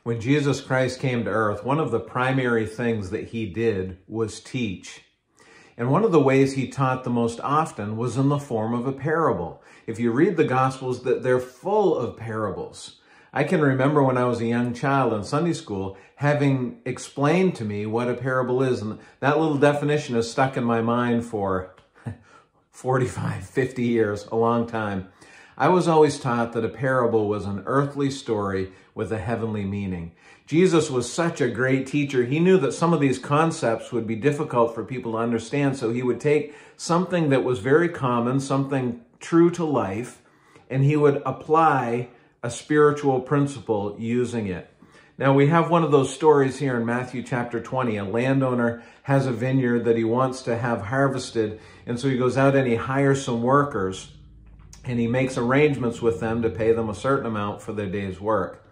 When Jesus Christ came to earth, one of the primary things that he did was teach. And one of the ways he taught the most often was in the form of a parable. If you read the Gospels, they're full of parables. I can remember when I was a young child in Sunday school having explained to me what a parable is. And that little definition has stuck in my mind for 45, 50 years, a long time. I was always taught that a parable was an earthly story with a heavenly meaning. Jesus was such a great teacher. He knew that some of these concepts would be difficult for people to understand, so he would take something that was very common, something true to life, and he would apply a spiritual principle using it. Now, we have one of those stories here in Matthew chapter 20. A landowner has a vineyard that he wants to have harvested, and so he goes out and he hires some workers, and he makes arrangements with them to pay them a certain amount for their day's work.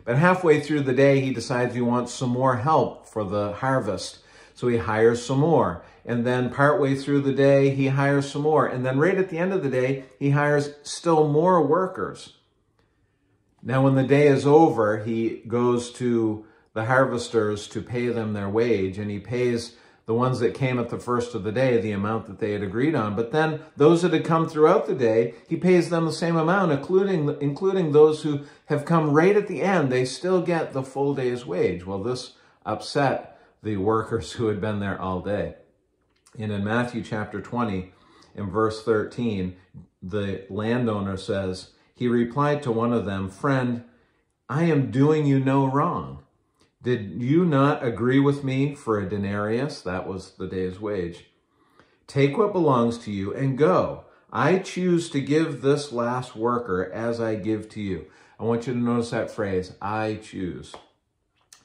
But halfway through the day, he decides he wants some more help for the harvest. So he hires some more. And then partway through the day, he hires some more. And then right at the end of the day, he hires still more workers. Now, when the day is over, he goes to the harvesters to pay them their wage, and he pays the ones that came at the first of the day the amount that they had agreed on. But then those that had come throughout the day, he pays them the same amount, including those who have come right at the end. They still get the full day's wage. Well, this upset the workers who had been there all day. And in Matthew chapter 20, in verse 13, the landowner says, he replied to one of them, "Friend, I am doing you no wrong. Did you not agree with me for a denarius?" That was the day's wage. "Take what belongs to you and go. I choose to give this last worker as I give to you." I want you to notice that phrase, I choose.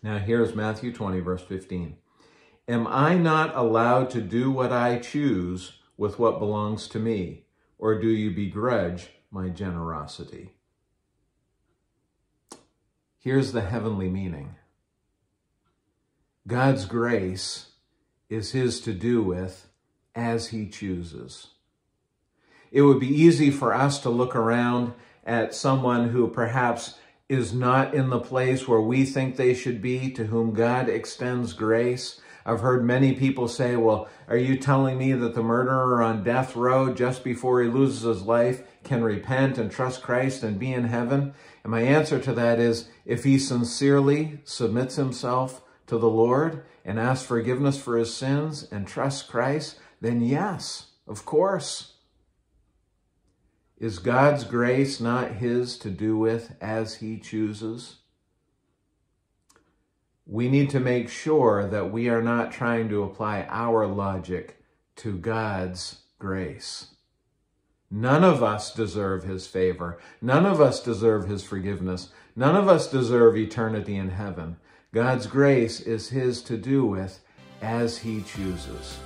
Now here's Matthew 20, verse 15. "Am I not allowed to do what I choose with what belongs to me? Or do you begrudge my generosity?" Here's the heavenly meaning. God's grace is his to do with as he chooses. It would be easy for us to look around at someone who perhaps is not in the place where we think they should be, to whom God extends grace. I've heard many people say, well, are you telling me that the murderer on death row just before he loses his life can repent and trust Christ and be in heaven? And my answer to that is, if he sincerely submits himself to the Lord and asks forgiveness for his sins and trusts Christ, then yes, of course. Is God's grace not his to do with as he chooses? We need to make sure that we are not trying to apply our logic to God's grace. None of us deserve his favor. None of us deserve his forgiveness. None of us deserve eternity in heaven. God's grace is his to do with as he chooses.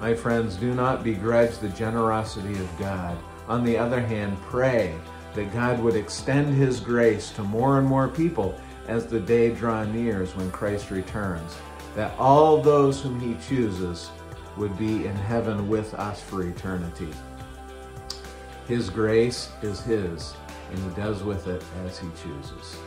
My friends, do not begrudge the generosity of God. On the other hand, pray that God would extend his grace to more and more people as the day draws near when Christ returns, that all those whom he chooses would be in heaven with us for eternity. His grace is his, and he does with it as he chooses.